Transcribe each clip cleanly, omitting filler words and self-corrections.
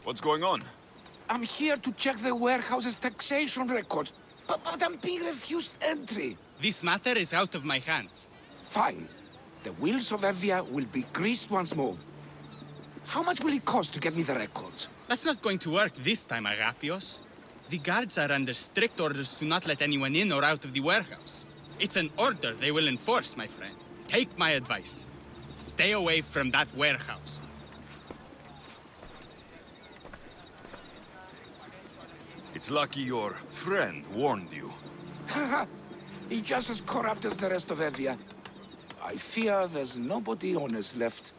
What's going on? I'm here to check the warehouse's taxation records, but I'm being refused entry. This matter is out of my hands. Fine. The wheels of Evia will be greased once more. How much will it cost to get me the records? That's not going to work this time, Agapios. The guards are under strict orders to not let anyone in or out of the warehouse. It's an order they will enforce, my friend. Take my advice. Stay away from that warehouse. It's lucky your friend warned you. Haha, he's just as corrupt as the rest of Evia. I fear there's nobody honest left.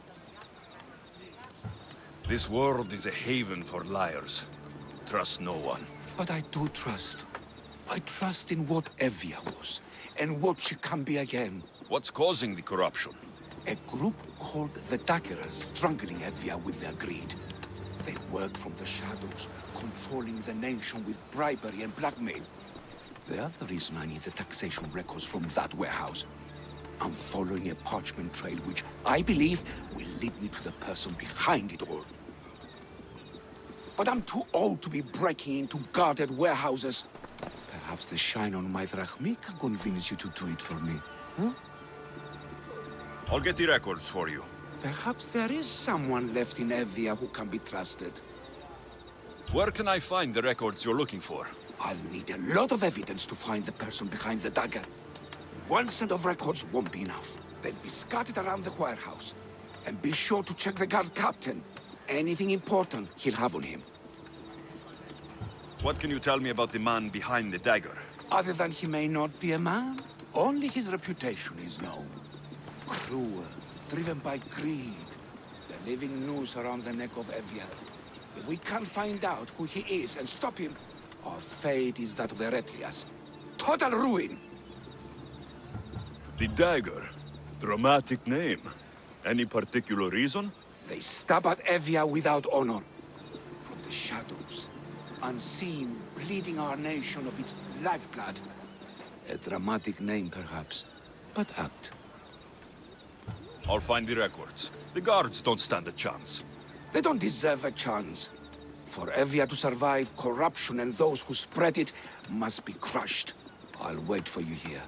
This world is a haven for liars. Trust no one. But I do trust. I trust in what Evia was, and what she can be again. What's causing the corruption? A group called the Daggerers strangling Evia with their greed. They work from the shadows, controlling the nation with bribery and blackmail. The other reason I need the taxation records from that warehouse. I'm following a parchment trail which I believe will lead me to the person behind it all. But I'm too old to be breaking into guarded warehouses. Perhaps the shine on my drachmi can convince you to do it for me, huh? I'll get the records for you. Perhaps there is someone left in Evia who can be trusted. Where can I find the records you're looking for? I'll need a lot of evidence to find the person behind the dagger. One set of records won't be enough. They'll be scattered around the warehouse. And be sure to check the guard captain. Anything important he'll have on him. What can you tell me about the man behind the dagger? Other than he may not be a man, only his reputation is known. Cruel, driven by greed. The living noose around the neck of Evia. If we can't find out who he is and stop him, our fate is that of the Retrias. Total ruin! The dagger? Dramatic name. Any particular reason? They stab at Evia without honor. From the shadows, unseen, bleeding our nation of its lifeblood. A dramatic name, perhaps, but apt. I'll find the records. The guards don't stand a chance. They don't deserve a chance. For Evia to survive, corruption and those who spread it must be crushed. I'll wait for you here.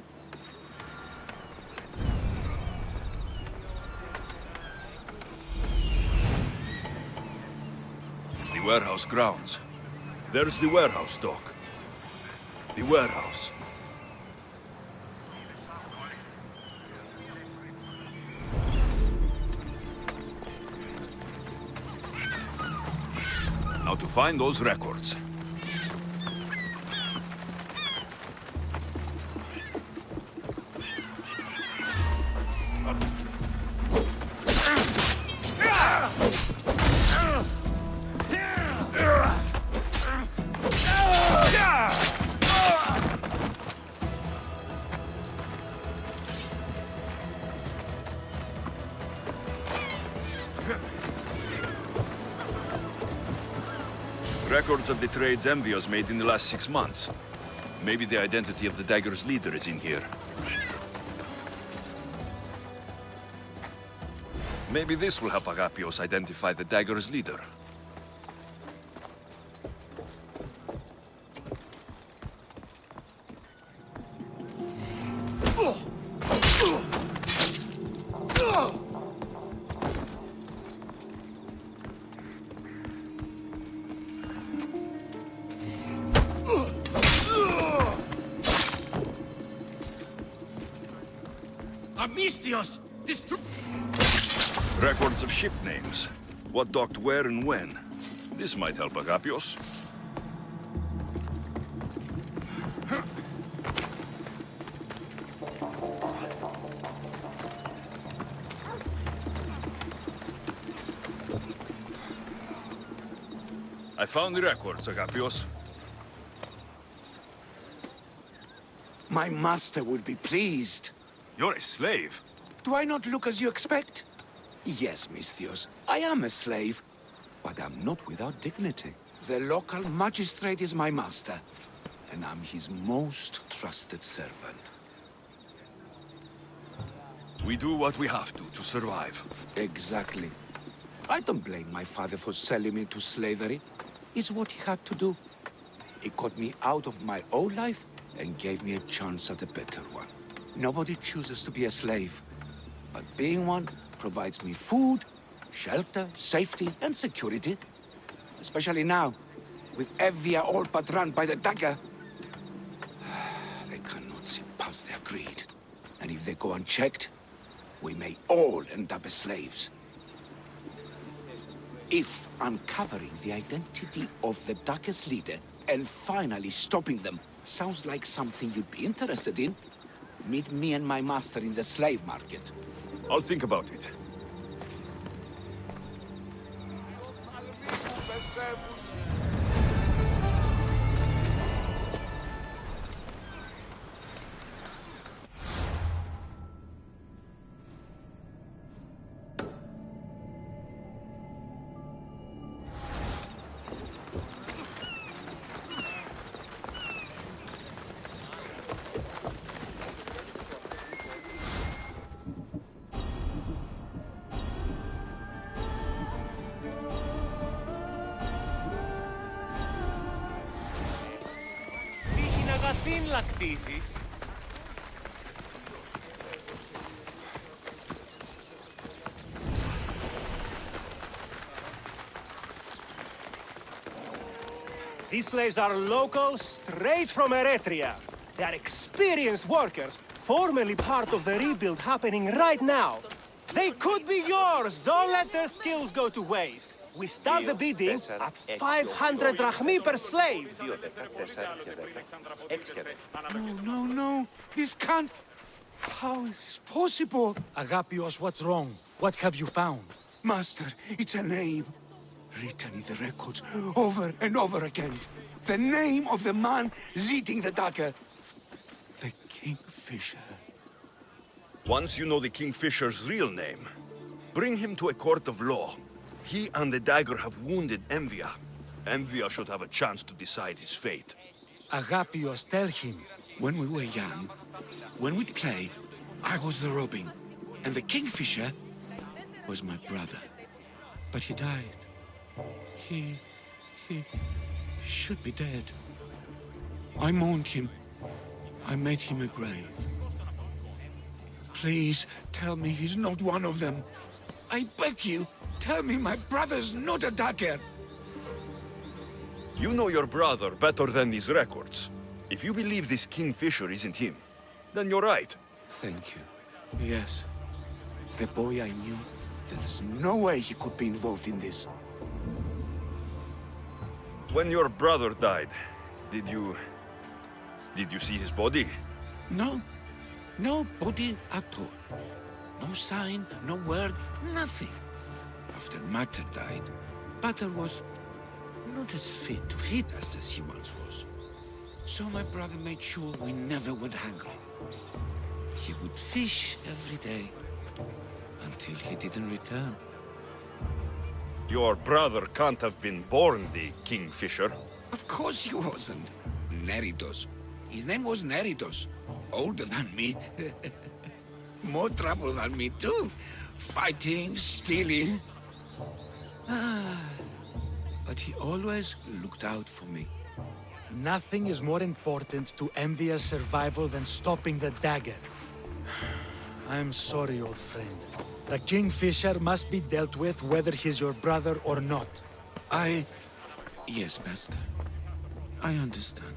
The warehouse grounds. There's the warehouse dock. The warehouse. Now to find those records. Records of the trades Envios made in the last 6 months. Maybe the identity of the dagger's leader is in here. Maybe this will help Agapios identify the dagger's leader. Amistios! Records of ship names. What docked where and when. This might help Agapios. I found the records, Agapios. My master will be pleased. You're a slave. Do I not look as you expect? Yes, Misthios, I am a slave, but I'm not without dignity. The local magistrate is my master, and I'm his most trusted servant. We do what we have to survive. Exactly. I don't blame my father for selling me to slavery. It's what he had to do. He got me out of my old life and gave me a chance at a better one. Nobody chooses to be a slave, but being one provides me food, shelter, safety, and security. Especially now, with Evia all but run by the dagger. They cannot see past their greed. And if they go unchecked, we may all end up as slaves. If uncovering the identity of the dagger's leader and finally stopping them sounds like something you'd be interested in, meet me and my master in the slave market. I'll think about it. These slaves are local, straight from Eritrea. They are experienced workers, formerly part of the rebuild happening right now. They could be yours! Don't let their skills go to waste. We start the bidding at 500 drachmi per slave. No. This can't... How is this possible? Agapios, what's wrong? What have you found? Master, it's a name. Written in the records over and over again. The name of the man leading the dagger. The Kingfisher. Once you know the Kingfisher's real name, bring him to a court of law. He and the dagger have wounded Envia. Envia should have a chance to decide his fate. Agapios, tell him. When we were young, when we'd play, I was the robin. And the Kingfisher was my brother. But he died. He should be dead. I mourned him. I made him a grave. Please, tell me he's not one of them. I beg you, tell me my brother's not a dagger. You know your brother better than these records. If you believe this Kingfisher isn't him, then you're right. Thank you. Yes. The boy I knew, there's no way he could be involved in this. When your brother died, did you see his body? No. No body at all. No sign, no word, nothing. After Mater died, Pater was not as fit to feed us as he once was. So my brother made sure we never went hungry. He would fish every day, until he didn't return. Your brother can't have been born the Kingfisher. Of course he wasn't. Neridos. His name was Neridos. Older than me. More trouble than me too. Fighting, stealing. But he always looked out for me. Nothing is more important to Envia's survival than stopping the dagger. I'm sorry, old friend. The Kingfisher must be dealt with whether he's your brother or not. Yes, Master. I understand.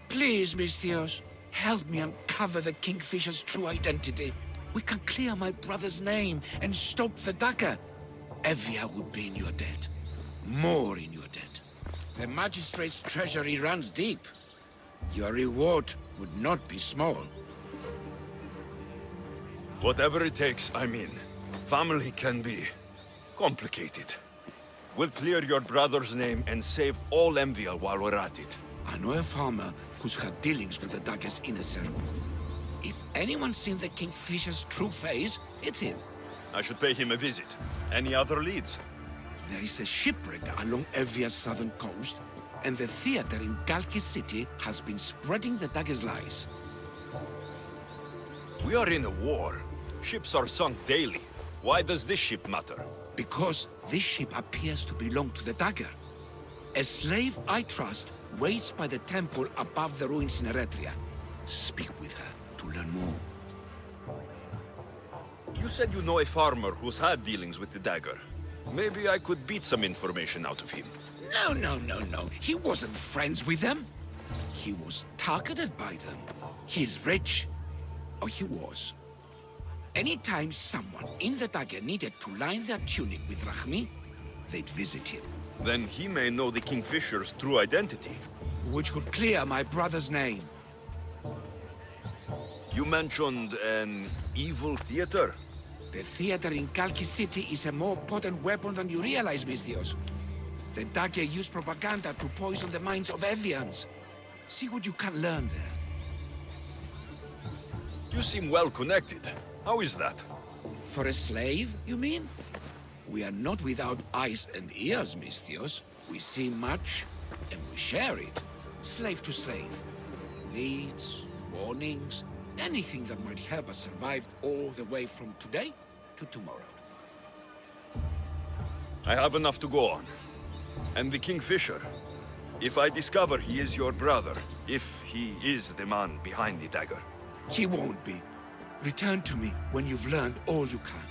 Please, Misthios, help me uncover the Kingfisher's true identity. We can clear my brother's name and stop the dagger. Evia would be in your debt. More in your debt. The Magistrate's treasury runs deep. Your reward would not be small. Whatever it takes, I'm in. Family can be complicated. We'll clear your brother's name and save all Envia while we're at it. I know a farmer who's had dealings with the dagger's inner circle. If anyone's seen the Kingfisher's true face, it's him. I should pay him a visit. Any other leads? There is a shipwreck along Evia's southern coast, and the theater in Galki City has been spreading the dagger's lies. We are in a war. Ships are sunk daily. Why does this ship matter? Because this ship appears to belong to the Dagger. A slave I trust waits by the temple above the ruins in Eretria. Speak with her to learn more. You said you know a farmer who's had dealings with the Dagger. Maybe I could beat some information out of him. No. He wasn't friends with them. He was targeted by them. He's rich. Or he was. Anytime someone in the Dagger needed to line their tunic with Rahmi, they'd visit him. Then he may know the Kingfisher's true identity. Which could clear my brother's name. You mentioned an evil theater? The theater in Kalki City is a more potent weapon than you realize, Misthios. The Dagger use propaganda to poison the minds of Evians. See what you can learn there. You seem well connected. How is that? For a slave, you mean? We are not without eyes and ears, Misthios. We see much, and we share it. Slave to slave. Needs, warnings, anything that might help us survive all the way from today to tomorrow. I have enough to go on. And the Kingfisher. If I discover he is your brother, if he is the man behind the Dagger. He won't be. Return to me when you've learned all you can.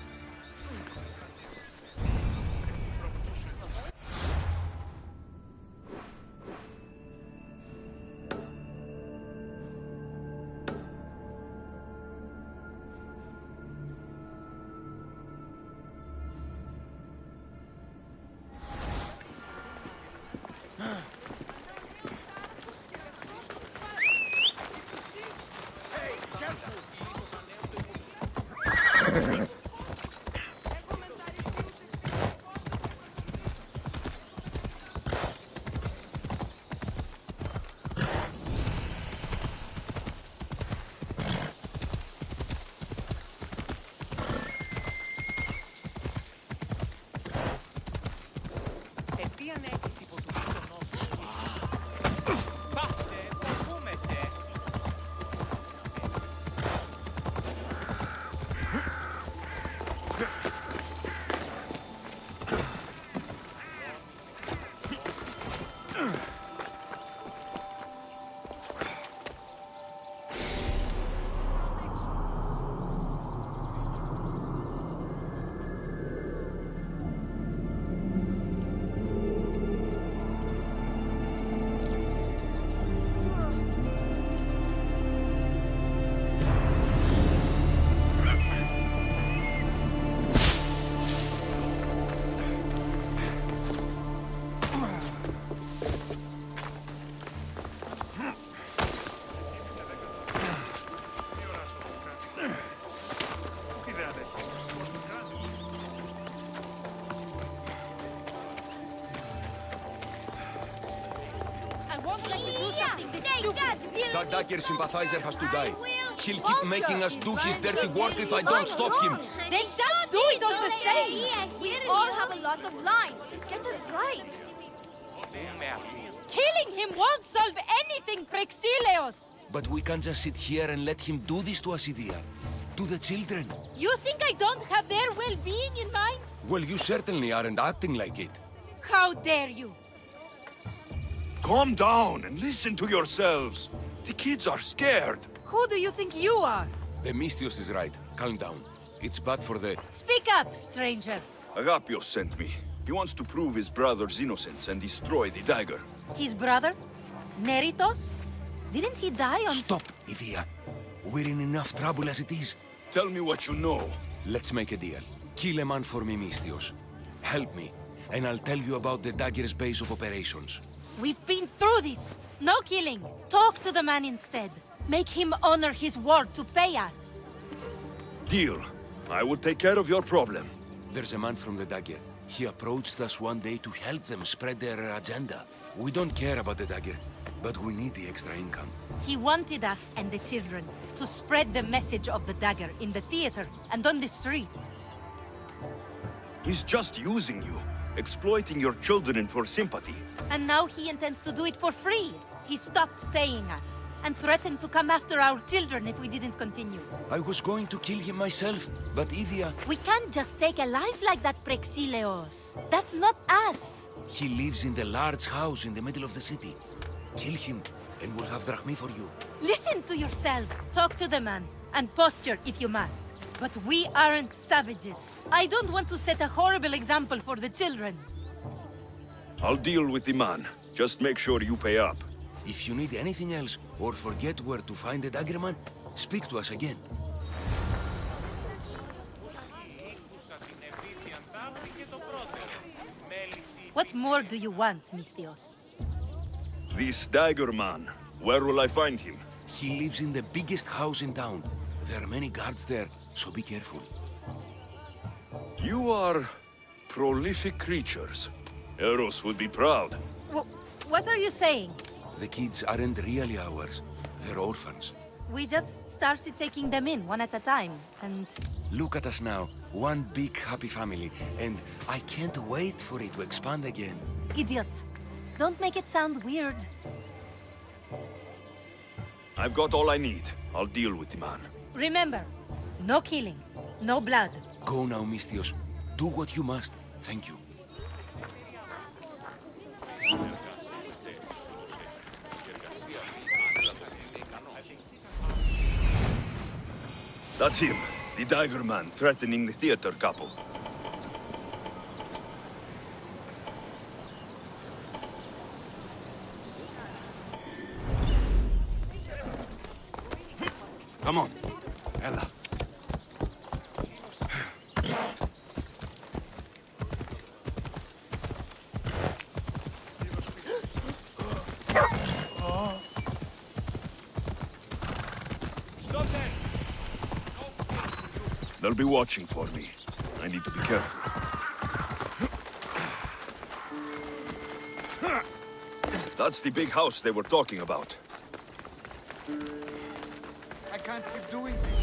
That Dagger sympathizer has to die. He'll keep making us do his dirty work if I don't stop him. Then just do it all the same! We all have a lot of lines. Get it right. Killing him won't solve anything, Prexileos! But we can't just sit here and let him do this to Asidia. To the children. You think I don't have their well-being in mind? Well, you certainly aren't acting like it. How dare you! Calm down and listen to yourselves. The kids are scared. Who do you think you are? The Misthios is right. Calm down. It's bad for the... Speak up, stranger. Agapios sent me. He wants to prove his brother's innocence and destroy the Dagger. His brother? Neritos? Didn't he die on... Stop, Idia. We're in enough trouble as it is. Tell me what you know. Let's make a deal. Kill a man for me, Misthios. Help me, and I'll tell you about the Dagger's base of operations. We've been through this. No killing. Talk to the man instead. Make him honor his word to pay us. Deal. I will take care of your problem. There's a man from the Dagger. He approached us one day to help them spread their agenda. We don't care about the Dagger, but we need the extra income. He wanted us and the children to spread the message of the Dagger in the theater and on the streets. He's just using you, exploiting your children for sympathy. And now he intends to do it for free. He stopped paying us. and threatened to come after our children if we didn't continue. I was going to kill him myself, but Idia... We can't just take a life like that, Prexileos. That's not us. He lives in the large house in the middle of the city. Kill him, and we'll have drachmi for you. Listen to yourself. Talk to the man, and posture if you must. But we aren't savages. I don't want to set a horrible example for the children. I'll deal with the man. Just make sure you pay up. If you need anything else, or forget where to find the Daggerman, speak to us again. What more do you want, Mistios? This dagger man. Where will I find him? He lives in the biggest house in town. There are many guards there, so be careful. You are prolific creatures. Eros would be proud. What are you saying? The kids aren't really ours. They're orphans. We just started taking them in one at a time, and... Look at us now. One big happy family. And I can't wait for it to expand again. Idiot. Don't make it sound weird. I've got all I need. I'll deal with the man. Remember, no killing, no blood. Go now, Mistios. Do what you must. Thank you. That's him. The dagger man threatening the theater couple. Come on. Ella. They'll be watching for me. I need to be careful. That's the big house they were talking about. I can't keep doing this.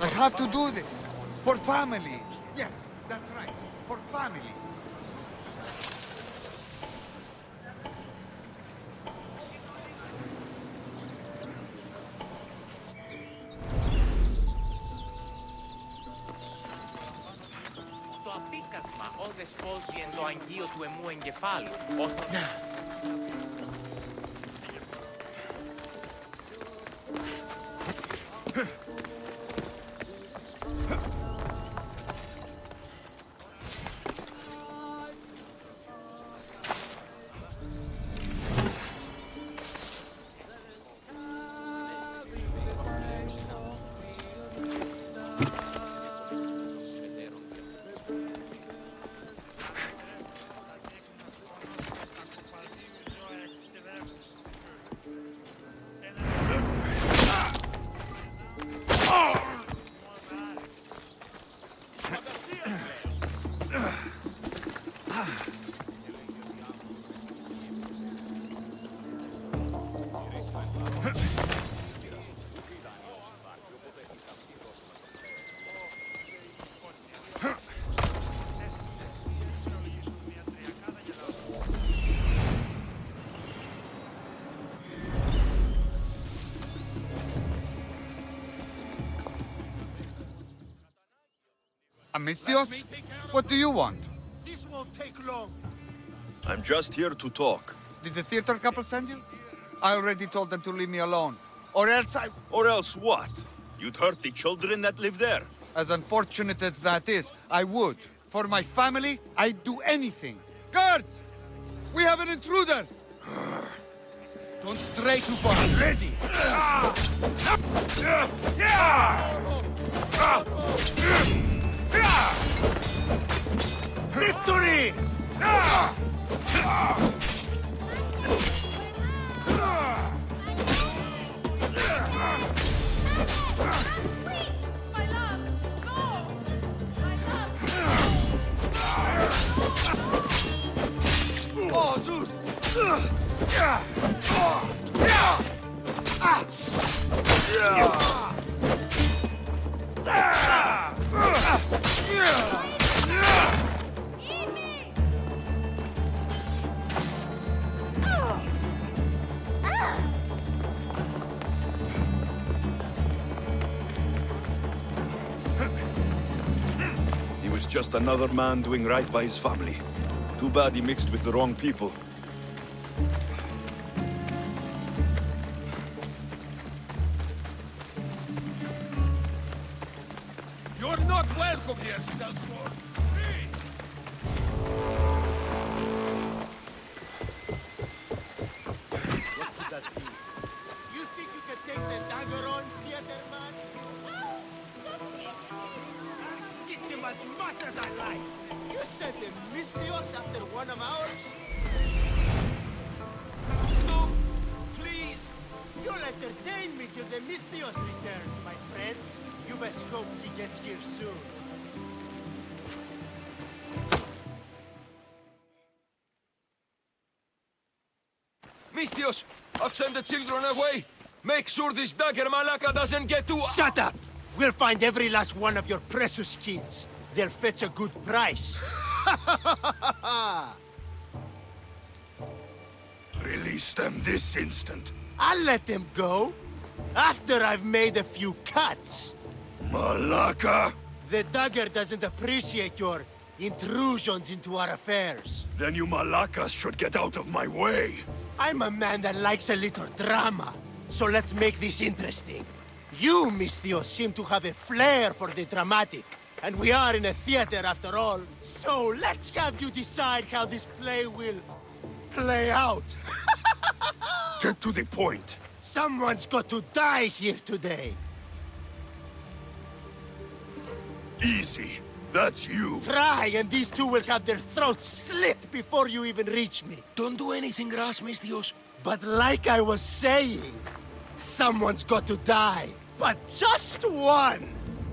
I have to do this. For family. Yes, that's right. For family. Το απίκασμα όδες πόζει εν το αγγείο του εμού εγκεφάλου. Amistios? What do you want? This won't take long. I'm just here to talk. Did the theater couple send you? I already told them to leave me alone. Or else I... Or else what? You'd hurt the children that live there. As unfortunate as that is, I would. For my family, I'd do anything. Guards! We have an intruder! Don't stray too far. Ready! Victory! Oh, Zeus! Just another man doing right by his family. Too bad he mixed with the wrong people. You're not welcome here, Salesforce. You think you can take the dagger on, theater man? I'll kick him as much as I like. You sent him Mystios after one of ours? Stop, please. You'll entertain me till the Mystios returns, my friend. You best hope he gets here soon. Mystios, I've sent the children away. Make sure this dagger malaka doesn't get to... Shut up! We'll find every last one of your precious kids. They'll fetch a good price. Release them this instant. I'll let them go. After I've made a few cuts. Malaka! The dagger doesn't appreciate your intrusions into our affairs. Then you Malakas should get out of my way. I'm a man that likes a little drama, so let's make this interesting. You, Mystios, seem to have a flair for the dramatic, and we are in a theater after all. So let's have you decide how this play will play out. Get to the point. Someone's got to die here today. Easy. That's you. Try, and these two will have their throats slit before you even reach me. Don't do anything rash, Mystios. But like I was saying, someone's got to die. But just one!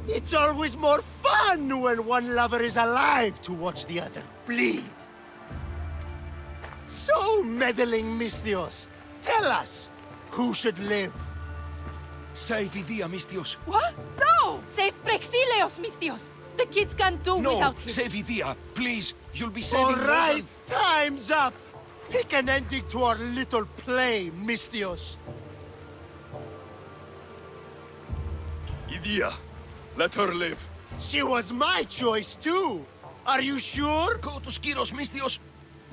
It's always more fun when one lover is alive to watch the other bleed. So, meddling Mystios, tell us, who should live? Save Idia, Mystios. What? No! Save Prexileos, Mystios! The kids can't do No, without him. save Idia, please. You'll be saving All more right, than- time's up! Pick an ending to our little play, Mystios. Idia, let her live. She was my choice, too. Are you sure? Go to Skiros, Mystios.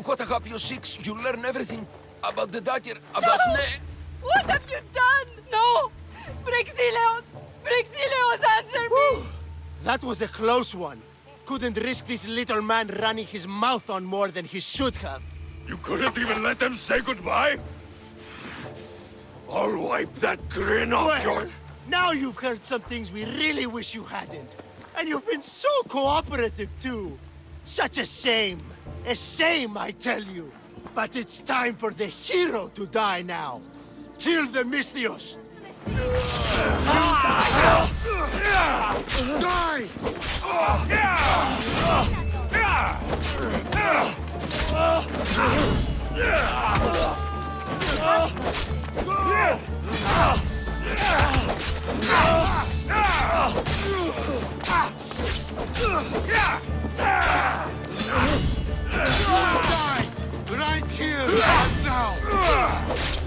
What Agapio 6, you'll learn everything about the dagger, about No! What have you done? No! Prexileos! Prexileos, answer me! That was a close one. Couldn't risk this little man running his mouth on more than he should have. You couldn't even let them say goodbye? I'll wipe that grin off your... Now you've heard some things we really wish you hadn't. And you've been so cooperative, too. Such a shame. A shame, I tell you. But it's time for the hero to die now. Kill the Mystios. Die! Right here, right now!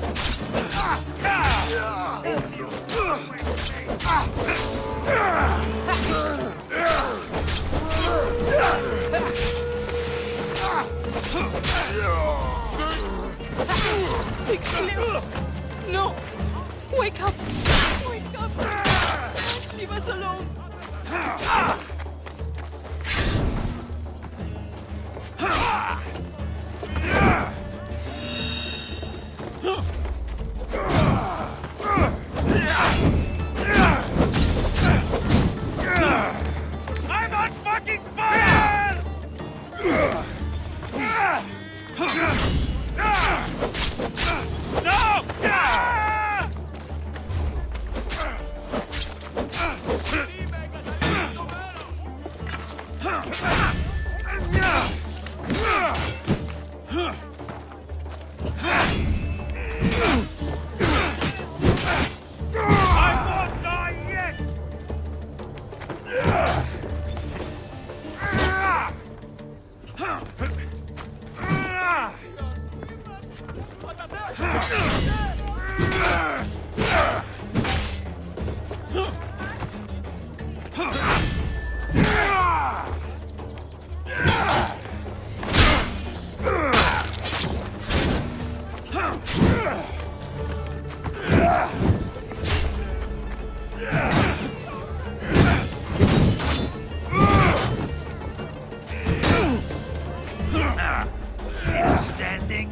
No! Wake up! Wake up! Leave us alone! I'm on fucking fire! No! I won't die yet! Standing.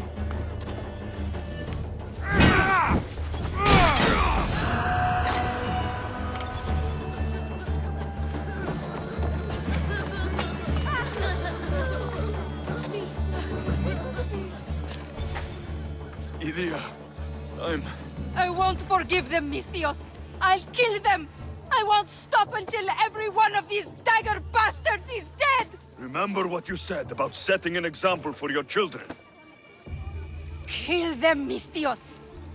Ilia, I won't forgive them, Misthios. I'll kill them. I won't stop until every one of these dagger bastards is dead. Remember what you said about setting an example for your children. Kill them, Misthios.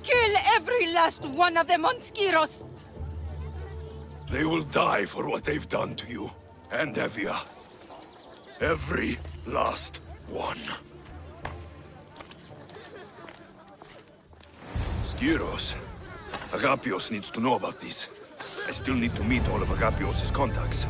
Kill every last one of them on Skiros. They will die for what they've done to you, and Evia. Every last one. Skiros. Agapios needs to know about this. I still need to meet all of Agapios' contacts.